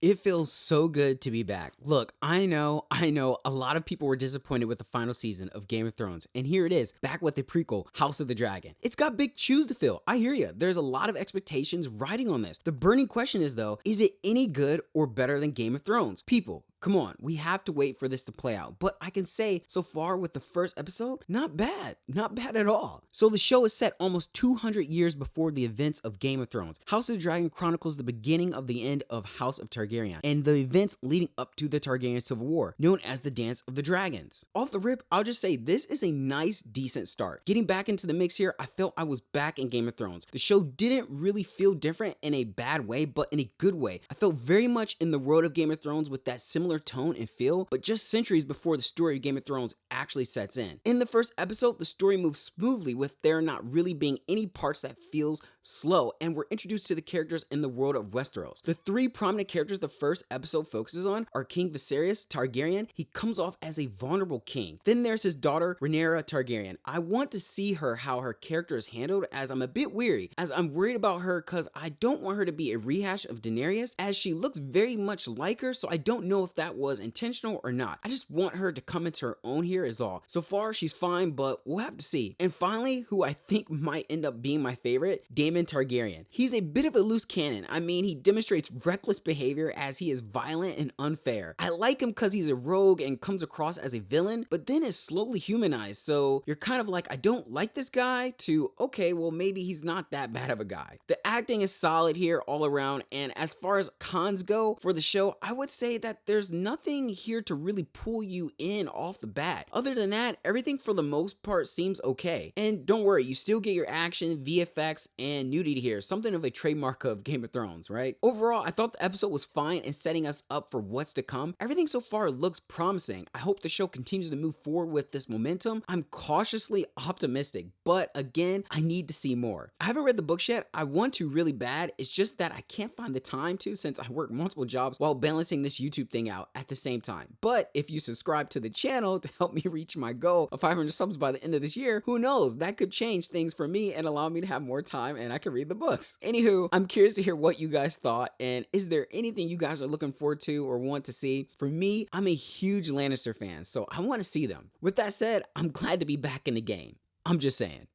It feels so good to be back. Look, I know a lot of people were disappointed with the final season of Game of Thrones, and here it is, back with the prequel, House of the Dragon. It's got big shoes to fill. I hear you. There's a lot of expectations riding on this. The burning question is though, is it any good or better than Game of Thrones? People, come on, we have to wait for this to play out. But I can say so far with the first episode, not bad. Not bad at all. So the show is set almost 200 years before the events of Game of Thrones. House of the Dragon chronicles the beginning of the end of House of Targaryen and the events leading up to the Targaryen Civil War, known as the Dance of the Dragons. Off the rip, I'll just say this is a nice, decent start. Getting back into the mix here, I felt I was back in Game of Thrones. The show didn't really feel different in a bad way, but in a good way. I felt very much in the world of Game of Thrones with that similar tone and feel, but just centuries before the story of Game of Thrones actually sets in. In the first episode, the story moves smoothly with there not really being any parts that feels slow, and we're introduced to the characters in the world of Westeros. The three prominent characters the first episode focuses on are King Viserys Targaryen. He comes off as a vulnerable king. Then there's his daughter Rhaenyra Targaryen. I want to see how her character is handled, as I'm a bit weary, as I'm worried about her because I don't want her to be a rehash of Daenerys, as she looks very much like her, so I don't know if that was intentional or not. I just want her to come into her own here is all. So far she's fine, but we'll have to see. And finally, who I think might end up being my favorite, Daemon Targaryen. He's a bit of a loose cannon. I mean, he demonstrates reckless behavior as he is violent and unfair. I like him because he's a rogue and comes across as a villain, but then is slowly humanized, so you're kind of like, I don't like this guy, to okay, well maybe he's not that bad of a guy. The acting is solid here all around, and as far as cons go for the show, I would say that there's nothing here to really pull you in off the bat. Other than that, everything for the most part seems okay. And don't worry, you still get your action, VFX, and nudity here, something of a trademark of Game of Thrones, right? Overall, I thought the episode was fine and setting us up for what's to come. Everything so far looks promising. I hope the show continues to move forward with this momentum. I'm cautiously optimistic, but again, I need to see more. I haven't read the books yet. I want to really bad. It's just that I can't find the time to, since I work multiple jobs while balancing this YouTube thing out at the same time. But if you subscribe to the channel to help me reach my goal of 500 subs by the end of this year, who knows? That could change things for me and allow me to have more time and I can read the books. Anywho, I'm curious to hear what you guys thought, and is there anything you guys are looking forward to or want to see? For me, I'm a huge Lannister fan, so I want to see them. With that said, I'm glad to be back in the game. I'm just saying.